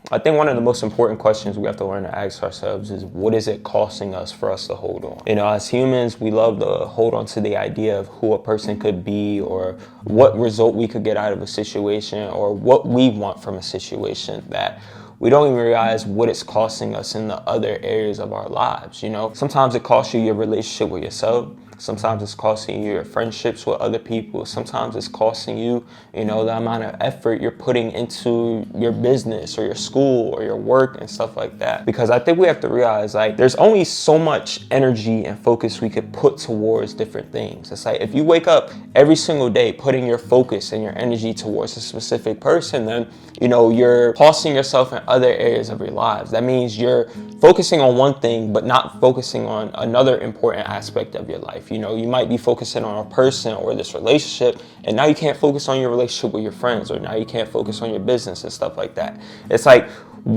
I think one of the most important questions we have to learn to ask ourselves is, what is it costing us for us to hold on? You know, as humans, we love to hold on to the idea of who a person could be, or what result we could get out of a situation, or what we want from a situation, that we don't even realize what it's costing us in the other areas of our lives. You know, sometimes it costs you your relationship with yourself. Sometimes it's costing you your friendships with other people. Sometimes it's costing you, you know, the amount of effort you're putting into your business or your school or your work and stuff like that. Because I think we have to realize, like, there's only so much energy and focus we could put towards different things. It's like, if you wake up every single day putting your focus and your energy towards a specific person, then, you know, you're costing yourself in other areas of your lives. That means you're focusing on one thing, but not focusing on another important aspect of your life. You know, you might be focusing on a person or this relationship, and now you can't focus on your relationship with your friends, or now you can't focus on your business and stuff like that. It's like,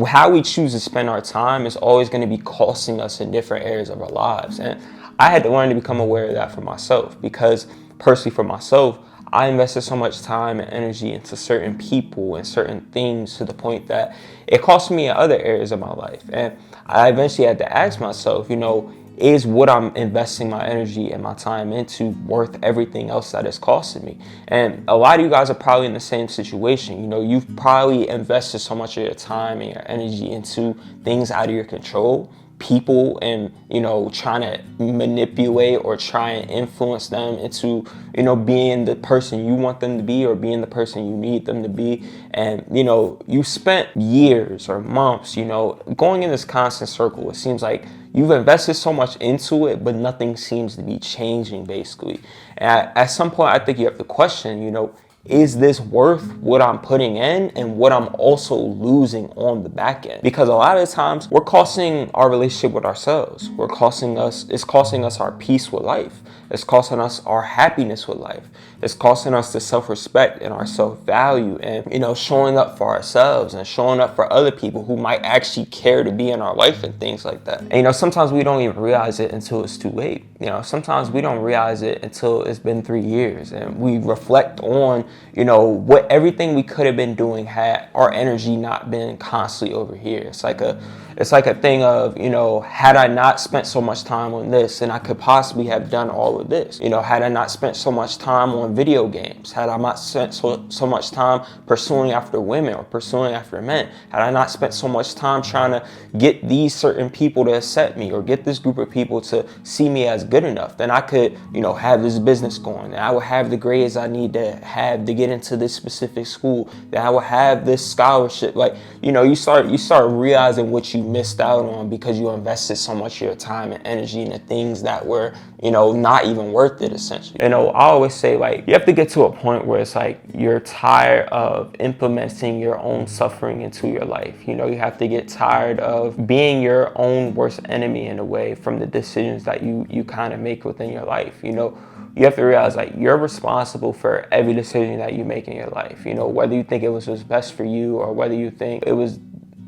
how we choose to spend our time is always going to be costing us in different areas of our lives. And I had to learn to become aware of that for myself, because personally for myself, I invested so much time and energy into certain people and certain things to the point that it cost me in other areas of my life. And I eventually had to ask myself, you know, is what I'm investing my energy and my time into worth everything else that it's costing me? And a lot of you guys are probably in the same situation. You know, you've probably invested so much of your time and your energy into things out of your control, people, and, you know, trying to manipulate or try and influence them into, you know, being the person you want them to be, or being the person you need them to be. And, you know, you spent years or months, you know, going in this constant circle. It seems like you've invested so much into it, but nothing seems to be changing, basically. And at some point, I think you have to question, you know, is this worth what I'm putting in and what I'm also losing on the back end? Because a lot of the times we're costing our relationship with ourselves. It's costing us our peace with life. It's costing us our happiness with life. It's costing us the self-respect and our self-value, and, you know, showing up for ourselves and showing up for other people who might actually care to be in our life and things like that. And, you know, sometimes we don't even realize it until it's too late. You know, sometimes we don't realize it until it's been 3 years and we reflect on, you know, what everything we could have been doing had our energy not been constantly over here. It's like a thing of, you know, had I not spent so much time on this, then I could possibly have done all of this. You know, had I not spent so much time on video games, had I not spent so much time pursuing after women or pursuing after men, had I not spent so much time trying to get these certain people to accept me, or get this group of people to see me as good enough, then I could, you know, have this business going, and I would have the grades I need to have to get into this specific school, that I would have this scholarship. Like, you know, you start realizing what you missed out on because you invested so much of your time and energy into things that were, you know, not even worth it, essentially. You know, I always say, like, you have to get to a point where it's like you're tired of implementing your own suffering into your life. You know, you have to get tired of being your own worst enemy in a way from the decisions that you kind of make within your life. You know, you have to realize, like, you're responsible for every decision that you make in your life. You know, whether you think it was what's best for you, or whether you think it was,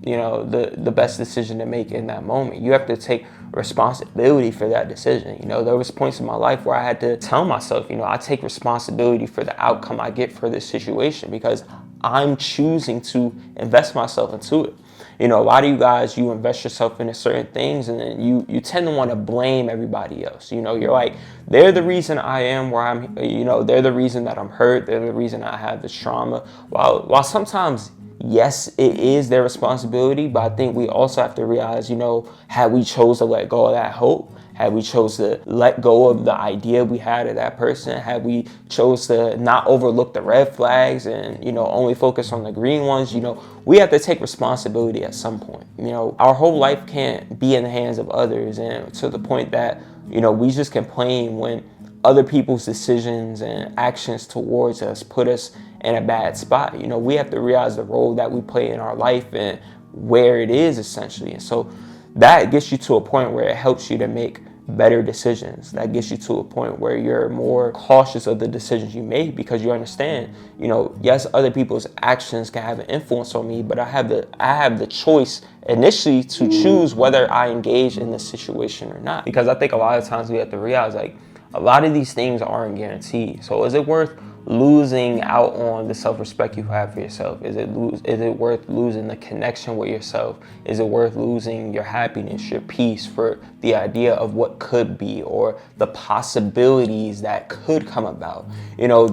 you know, the best decision to make in that moment. You have to take responsibility for that decision. You know, there was points in my life where I had to tell myself, you know, I take responsibility for the outcome I get for this situation, because I'm choosing to invest myself into it. You know, a lot of you guys, you invest yourself into certain things, and then you tend to want to blame everybody else. You know, you're like, they're the reason I am where I'm, you know, they're the reason that I'm hurt. They're the reason I have this trauma. While sometimes, yes, it is their responsibility, but I think we also have to realize, you know, had we chose to let go of that hope, had we chose to let go of the idea we had of that person, had we chose to not overlook the red flags and, you know, only focus on the green ones, you know, we have to take responsibility at some point. You know, our whole life can't be in the hands of others, and to the point that, you know, we just complain when other people's decisions and actions towards us put us in a bad spot. You know, we have to realize the role that we play in our life and where it is, essentially. And so that gets you to a point where it helps you to make better decisions. That gets you to a point where you're more cautious of the decisions you make, because you understand, you know, yes, other people's actions can have an influence on me, but I have the choice initially to choose whether I engage in this situation or not. Because I think a lot of times we have to realize, like, a lot of these things aren't guaranteed. So is it worth losing out on the self-respect you have for yourself? Is it worth losing the connection with yourself? Is it worth losing your happiness, your peace for the idea of what could be or the possibilities that could come about?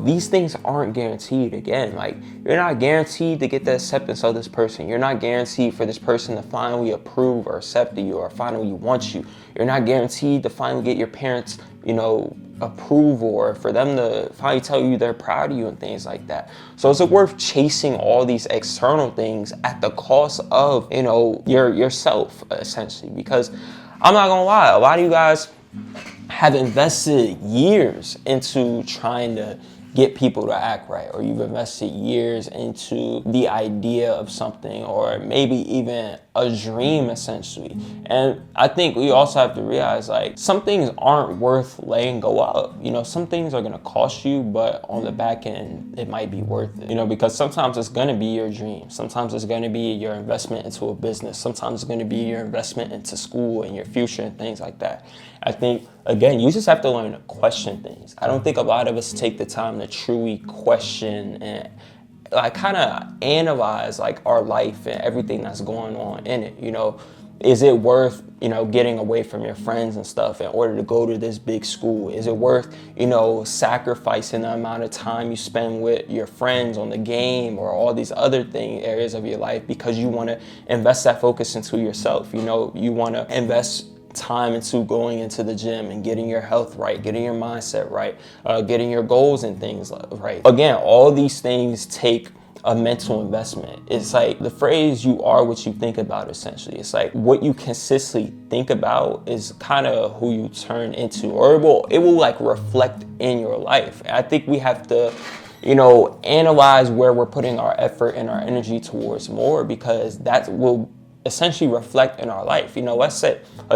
These things aren't guaranteed. Again, like, you're not guaranteed to get the acceptance of this person. You're not guaranteed for this person to finally approve or accept you or finally want you. You're not guaranteed to finally get your parents, approval, or for them to finally tell you they're proud of you and things like that. So is it worth chasing all these external things at the cost of, yourself, essentially? Because I'm not gonna lie, a lot of you guys have invested years into trying to get people to act right, or you've invested years into the idea of something, or maybe even a dream, essentially. And I think we also have to realize, like, some things aren't worth letting go of. Some things are gonna cost you, but on the back end, it might be worth it. Because sometimes it's gonna be your dream. Sometimes it's gonna be your investment into a business. Sometimes it's gonna be your investment into school and your future and things like that. I think, again, you just have to learn to question things. I don't think a lot of us take the time to truly question and kind of analyze our life and everything that's going on in it. Is it worth, getting away from your friends and stuff in order to go to this big school? Is it worth, sacrificing the amount of time you spend with your friends on the game or all these other areas of your life because you want to invest that focus into yourself? You want to invest time into going into the gym and getting your health right, getting your mindset right, getting your goals and things right. Again, all these things take a mental investment. It's like the phrase, you are what you think about, essentially. It's like what you consistently think about is kind of who you turn into, or it will reflect in your life. I think we have to analyze where we're putting our effort and our energy towards more, because that will essentially reflect in our life. Let's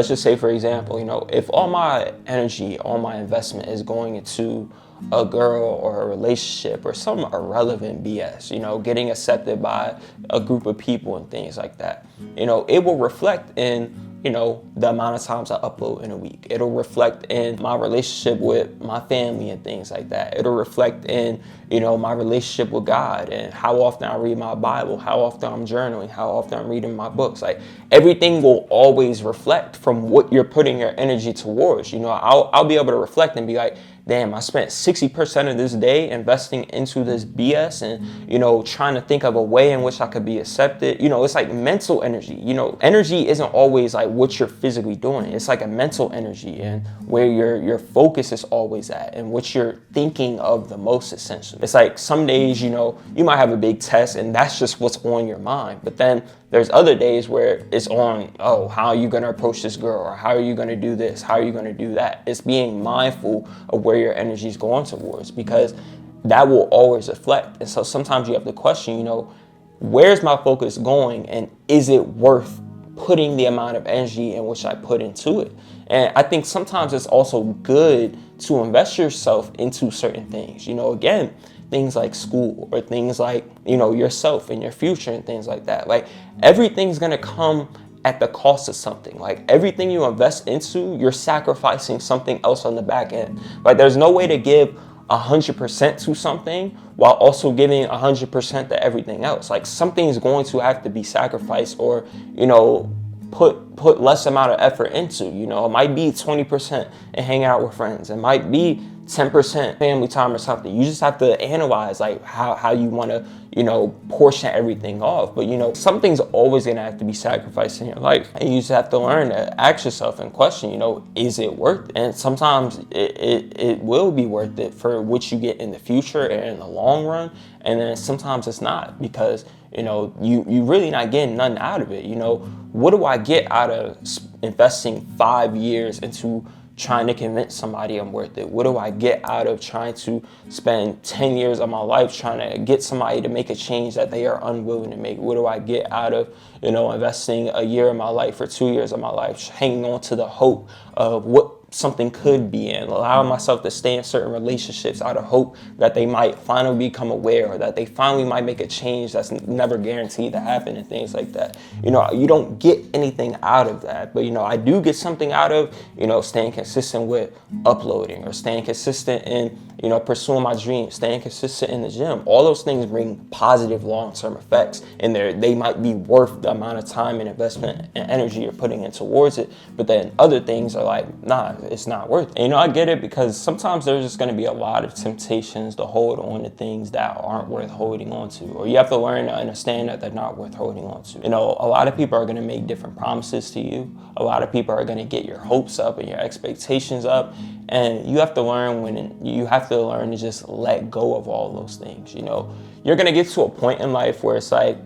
just say, for example, if all my energy, all my investment is going into a girl or a relationship or some irrelevant BS, getting accepted by a group of people and things like that, it will reflect in the amount of times I upload in a week. It'll reflect in my relationship with my family and things like that. It'll reflect in, my relationship with God and how often I read my Bible, how often I'm journaling, how often I'm reading my books. Everything will always reflect from what you're putting your energy towards. I'll be able to reflect and be like, damn, I spent 60% of this day investing into this BS and, trying to think of a way in which I could be accepted. It's like mental energy. Energy isn't always what you're physically doing. It's like a mental energy and where your focus is always at and what you're thinking of the most, essentially. It's like some days, you might have a big test and that's just what's on your mind. But then there's other days where it's on, how are you going to approach this girl? Or how are you going to do this? How are you going to do that? It's being mindful of where your energy is going towards, because that will always reflect. And so sometimes you have to question, where's my focus going, and is it worth putting the amount of energy in which I put into it? And I think sometimes it's also good to invest yourself into certain things. Again, things like school or things like, yourself and your future and things like that. Everything's going to come at the cost of something. Everything you invest into, you're sacrificing something else on the back end. There's no way to give 100% to something while also giving 100% to everything else. Something's going to have to be sacrificed or, put less amount of effort into. It might be 20% and hang out with friends. It might be 10% family time or something. You just have to analyze how you want to, portion everything off. But something's always going to have to be sacrificed in your life. And you just have to learn to ask yourself and question, is it worth it? And sometimes it will be worth it for what you get in the future and in the long run. And then sometimes it's not, because you really not getting nothing out of it. What do I get out of investing 5 years into trying to convince somebody I'm worth it? What do I get out of trying to spend 10 years of my life trying to get somebody to make a change that they are unwilling to make? What do I get out of, investing a year of my life or 2 years of my life, hanging on to the hope of what something could be, and allowing myself to stay in certain relationships out of hope that they might finally become aware, or that they finally might make a change that's never guaranteed to happen and things like that. You don't get anything out of that, but I do get something out of, staying consistent with uploading, or staying consistent in, you know, pursuing my dreams, staying consistent in the gym. All those things bring positive long-term effects, and they might be worth the amount of time and investment and energy you're putting in towards it. But then other things are like, nah, it's not worth it. And, you know, I get it, because sometimes there's just going to be a lot of temptations to hold on to things that aren't worth holding on to, or you have to learn to understand that they're not worth holding on to. You know, a lot of people are going to make different promises to you. A lot of people are going to get your hopes up and your expectations up, and you have to learn to just let go of all those things. You know, you're going to get to a point in life where it's like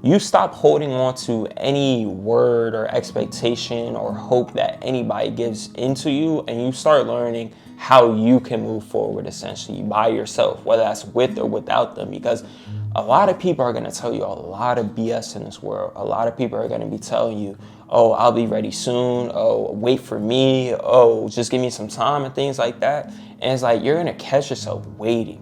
you stop holding on to any word or expectation or hope that anybody gives into you, and you start learning how you can move forward essentially by yourself, whether that's with or without them. Because a lot of people are going to tell you a lot of BS in this world. A lot of people are going to be telling you, oh, I'll be ready soon. Oh, wait for me. Oh, just give me some time and things like that. And it's like, you're going to catch yourself waiting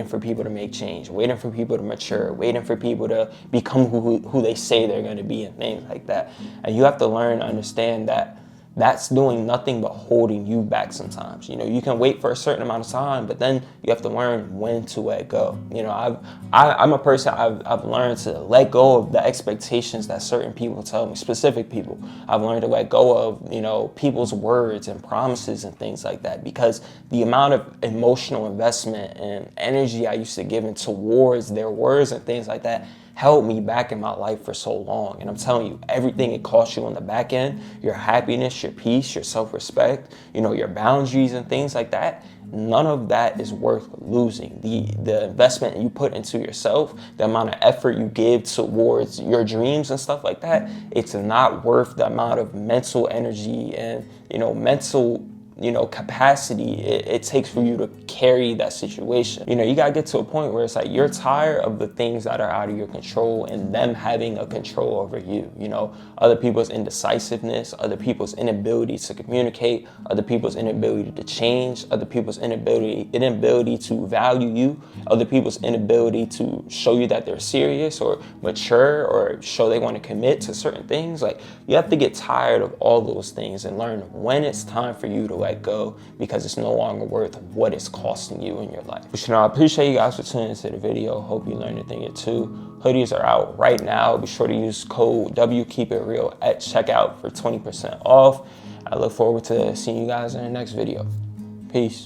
for people to make change, waiting for people to mature, waiting for people to become who they say they're going to be and things like that. And you have to learn to understand that that's doing nothing but holding you back sometimes. You know, you can wait for a certain amount of time, but then you have to learn when to let go. You know, I'm a person, I've learned to let go of the expectations that certain people tell me, specific people. I've learned to let go of, you know, people's words and promises and things like that, because the amount of emotional investment and energy I used to give in towards their words and things like that held me back in my life for so long. And I'm telling you, everything it costs you on the back end, your happiness, your peace, your self-respect, you know, your boundaries and things like that, none of that is worth losing. The investment you put into yourself, the amount of effort you give towards your dreams and stuff like that, it's not worth the amount of mental energy and, you know, mental capacity it takes for you to carry that situation. You know, you gotta get to a point where it's like you're tired of the things that are out of your control and them having a control over you. You know, other people's indecisiveness, other people's inability to communicate, other people's inability to change, other people's inability to value you, other people's inability to show you that they're serious or mature or show they want to commit to certain things. Like, you have to get tired of all those things and learn when it's time for you to let go, because it's no longer worth what it's costing you in your life. But, you know, I appreciate you guys for tuning into the video. Hope you learned a thing or two. Hoodies are out right now. Be sure to use code WKeepItReal at checkout for 20% off. I look forward to seeing you guys in the next video. Peace.